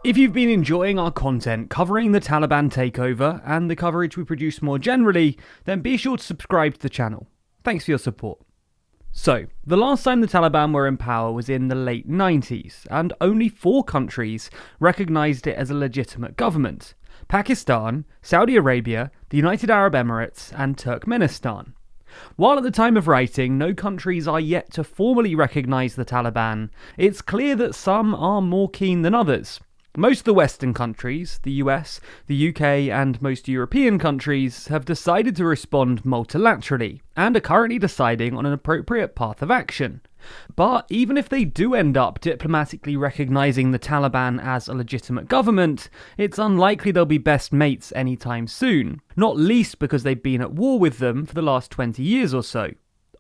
If you've been enjoying our content covering the Taliban takeover and the coverage we produce more generally, then be sure to subscribe to the channel. Thanks for your support. So, the last time the Taliban were in power was in the late 90s, and only 4 countries recognised it as a legitimate government: Pakistan, Saudi Arabia, the United Arab Emirates, and Turkmenistan. While at the time of writing, no countries are yet to formally recognise the Taliban, it's clear that some are more keen than others. Most of the Western countries, the US, the UK, and most European countries, have decided to respond multilaterally, and are currently deciding on an appropriate path of action. But even if they do end up diplomatically recognising the Taliban as a legitimate government, it's unlikely they'll be best mates anytime soon, not least because they've been at war with them for the last 20 years or so.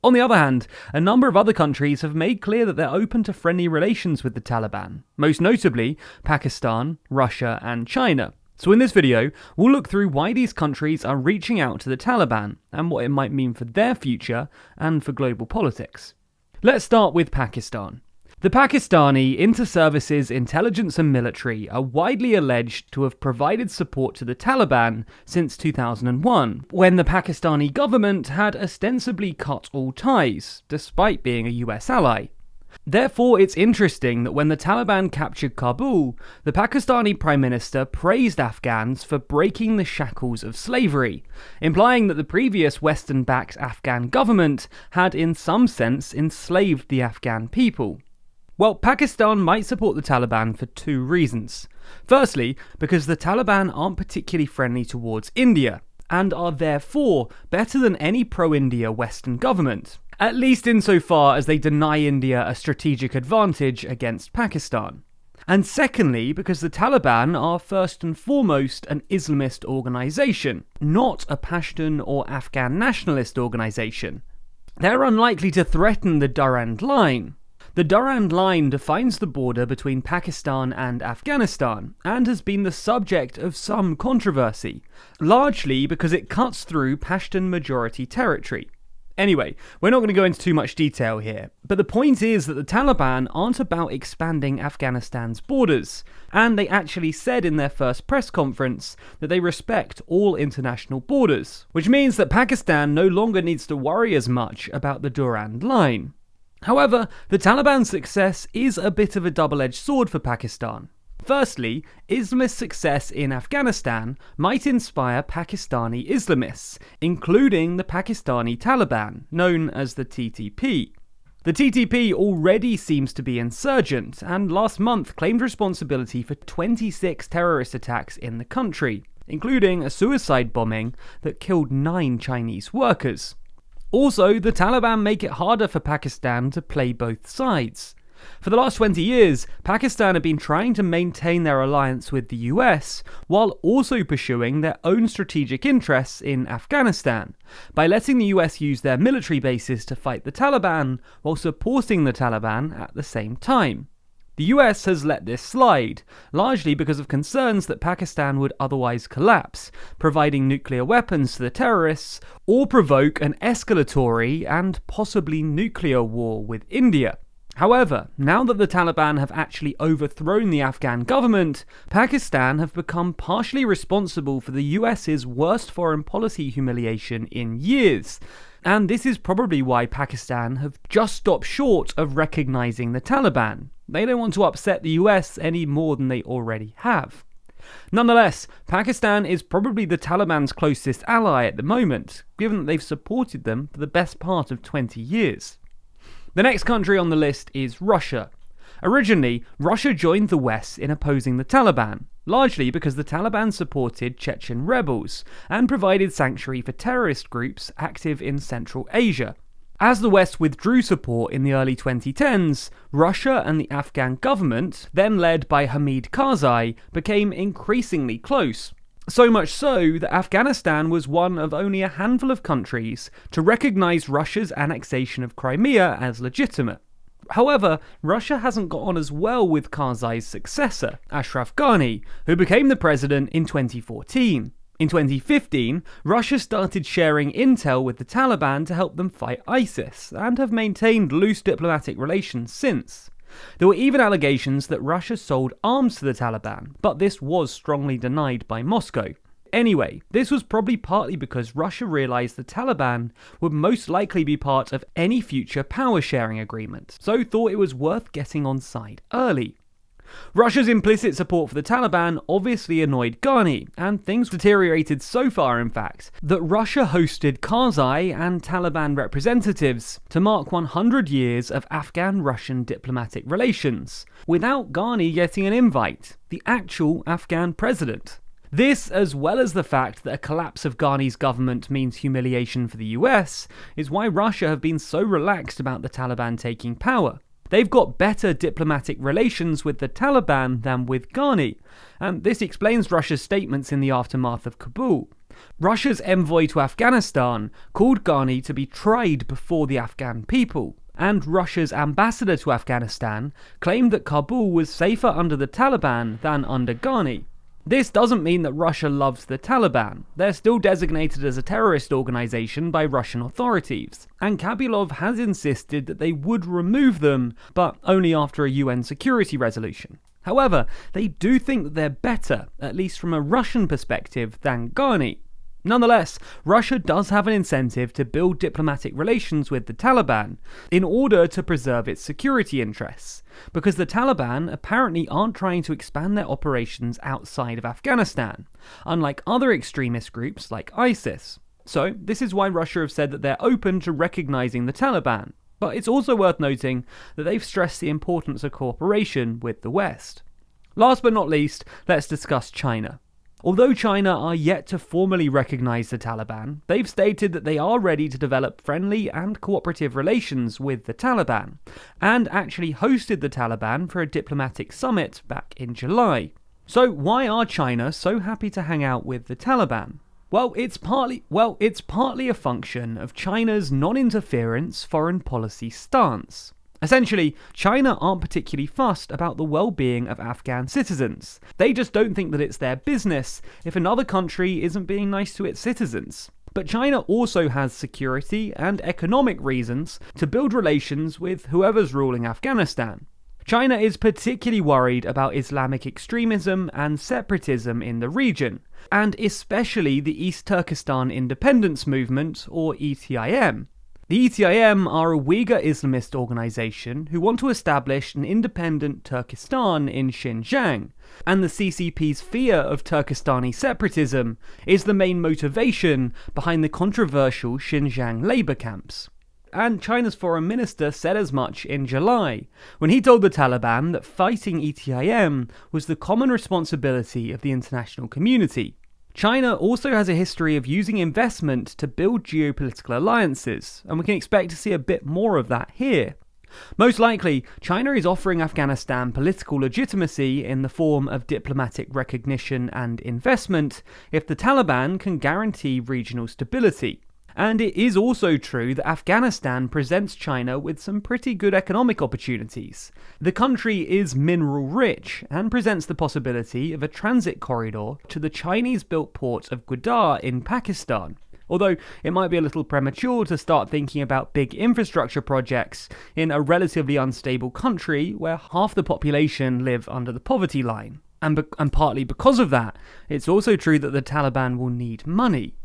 On the other hand, a number of other countries have made clear that they're open to friendly relations with the Taliban, most notably Pakistan, Russia, and China. So in this video, we'll look through why these countries are reaching out to the Taliban, and what it might mean for their future and for global politics. Let's start with Pakistan. The Pakistani Inter-Services Intelligence and Military are widely alleged to have provided support to the Taliban since 2001, when the Pakistani government had ostensibly cut all ties, despite being a US ally. Therefore, it's interesting that when the Taliban captured Kabul, the Pakistani Prime Minister praised Afghans for breaking the shackles of slavery, implying that the previous Western-backed Afghan government had in some sense enslaved the Afghan people. Well, Pakistan might support the Taliban for 2 reasons. Firstly, because the Taliban aren't particularly friendly towards India, and are therefore better than any pro-India Western government, at least insofar as they deny India a strategic advantage against Pakistan. And secondly, because the Taliban are first and foremost an Islamist organisation, not a Pashtun or Afghan nationalist organisation. They're unlikely to threaten the Durand line. The Durand line defines the border between Pakistan and Afghanistan, and has been the subject of some controversy, largely because it cuts through Pashtun majority territory. Anyway, we're not going to go into too much detail here, but the point is that the Taliban aren't about expanding Afghanistan's borders, and they actually said in their first press conference that they respect all international borders, which means that Pakistan no longer needs to worry as much about the Durand line. However, the Taliban's success is a bit of a double-edged sword for Pakistan. Firstly, Islamist success in Afghanistan might inspire Pakistani Islamists, including the Pakistani Taliban, known as the TTP. The TTP already seems to be insurgent, and last month claimed responsibility for 26 terrorist attacks in the country, including a suicide bombing that killed 9 Chinese workers. Also, the Taliban make it harder for Pakistan to play both sides. For the last 20 years, Pakistan have been trying to maintain their alliance with the US, while also pursuing their own strategic interests in Afghanistan, by letting the US use their military bases to fight the Taliban, while supporting the Taliban at the same time. The US has let this slide, largely because of concerns that Pakistan would otherwise collapse, providing nuclear weapons to the terrorists, or provoke an escalatory and possibly nuclear war with India. However, now that the Taliban have actually overthrown the Afghan government, Pakistan have become partially responsible for the US's worst foreign policy humiliation in years. And this is probably why Pakistan have just stopped short of recognising the Taliban. They don't want to upset the US any more than they already have. Nonetheless, Pakistan is probably the Taliban's closest ally at the moment, given that they've supported them for the best part of 20 years. The next country on the list is Russia. Originally, Russia joined the West in opposing the Taliban, largely because the Taliban supported Chechen rebels and provided sanctuary for terrorist groups active in Central Asia. As the West withdrew support in the early 2010s, Russia and the Afghan government, then led by Hamid Karzai, became increasingly close. So much so that Afghanistan was one of only a handful of countries to recognise Russia's annexation of Crimea as legitimate. However, Russia hasn't got on as well with Karzai's successor, Ashraf Ghani, who became the president in 2014. In 2015, Russia started sharing intel with the Taliban to help them fight ISIS, and have maintained loose diplomatic relations since. There were even allegations that Russia sold arms to the Taliban, but this was strongly denied by Moscow. Anyway, this was probably partly because Russia realised the Taliban would most likely be part of any future power sharing agreement, so thought it was worth getting on side early. Russia's implicit support for the Taliban obviously annoyed Ghani, and things deteriorated so far, in fact, that Russia hosted Karzai and Taliban representatives to mark 100 years of Afghan-Russian diplomatic relations, without Ghani getting an invite, the actual Afghan president. This, as well as the fact that a collapse of Ghani's government means humiliation for the US, is why Russia have been so relaxed about the Taliban taking power. They've got better diplomatic relations with the Taliban than with Ghani, and this explains Russia's statements in the aftermath of Kabul. Russia's envoy to Afghanistan called Ghani to be tried before the Afghan people, and Russia's ambassador to Afghanistan claimed that Kabul was safer under the Taliban than under Ghani. This doesn't mean that Russia loves the Taliban. They're still designated as a terrorist organization by Russian authorities, and Kabulov has insisted that they would remove them, but only after a UN security resolution. However, they do think that they're better, at least from a Russian perspective, than Ghani. Nonetheless, Russia does have an incentive to build diplomatic relations with the Taliban in order to preserve its security interests, because the Taliban apparently aren't trying to expand their operations outside of Afghanistan, unlike other extremist groups like ISIS. So, this is why Russia have said that they're open to recognizing the Taliban, but it's also worth noting that they've stressed the importance of cooperation with the West. Last but not least, let's discuss China. Although China are yet to formally recognise the Taliban, they've stated that they are ready to develop friendly and cooperative relations with the Taliban, and actually hosted the Taliban for a diplomatic summit back in July. So why are China so happy to hang out with the Taliban? Well, it's partly a function of China's non-interference foreign policy stance. Essentially, China aren't particularly fussed about the well-being of Afghan citizens. They just don't think that it's their business if another country isn't being nice to its citizens. But China also has security and economic reasons to build relations with whoever's ruling Afghanistan. China is particularly worried about Islamic extremism and separatism in the region, and especially the East Turkestan Independence Movement, or ETIM. The ETIM are a Uyghur Islamist organisation who want to establish an independent Turkestan in Xinjiang, and the CCP's fear of Turkestani separatism is the main motivation behind the controversial Xinjiang labour camps. And China's foreign minister said as much in July, when he told the Taliban that fighting ETIM was the common responsibility of the international community. China also has a history of using investment to build geopolitical alliances, and we can expect to see a bit more of that here. Most likely, China is offering Afghanistan political legitimacy in the form of diplomatic recognition and investment if the Taliban can guarantee regional stability. And it is also true that Afghanistan presents China with some pretty good economic opportunities. The country is mineral rich and presents the possibility of a transit corridor to the Chinese-built port of Gwadar in Pakistan. Although it might be a little premature to start thinking about big infrastructure projects in a relatively unstable country where half the population live under the poverty line. And partly because of that, it's also true that the Taliban will need money.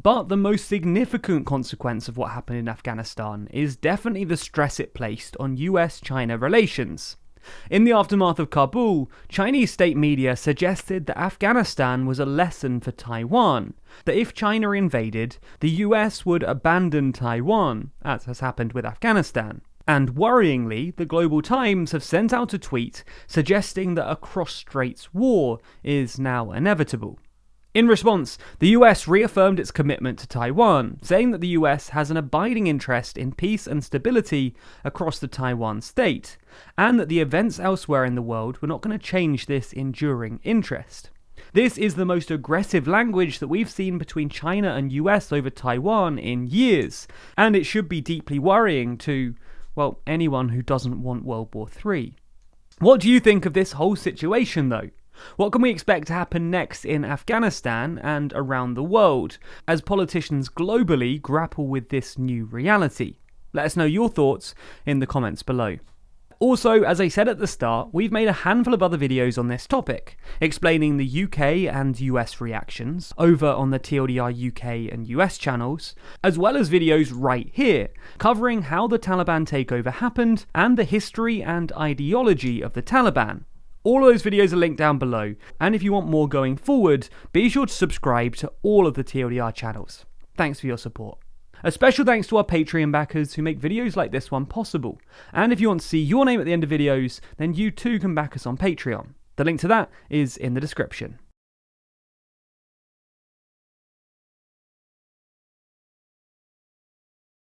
But the most significant consequence of what happened in Afghanistan is definitely the stress it placed on US-China relations. In the aftermath of Kabul, Chinese state media suggested that Afghanistan was a lesson for Taiwan, that if China invaded, the US would abandon Taiwan, as has happened with Afghanistan. And worryingly, the Global Times have sent out a tweet suggesting that a cross-straits war is now inevitable. In response, the US reaffirmed its commitment to Taiwan, saying that the US has an abiding interest in peace and stability across the Taiwan state, and that the events elsewhere in the world were not going to change this enduring interest. This is the most aggressive language that we've seen between China and US over Taiwan in years, and it should be deeply worrying to, well, anyone who doesn't want World War III. What do you think of this whole situation, though? What can we expect to happen next in Afghanistan and around the world as politicians globally grapple with this new reality? Let us know your thoughts in the comments below. Also, as I said at the start, we've made a handful of other videos on this topic, explaining the UK and US reactions over on the TLDR UK and US channels, as well as videos right here, covering how the Taliban takeover happened and the history and ideology of the Taliban. All of those videos are linked down below, and if you want more going forward, be sure to subscribe to all of the TLDR channels. Thanks for your support. A special thanks to our Patreon backers who make videos like this one possible. And if you want to see your name at the end of videos, then you too can back us on Patreon. The link to that is in the description.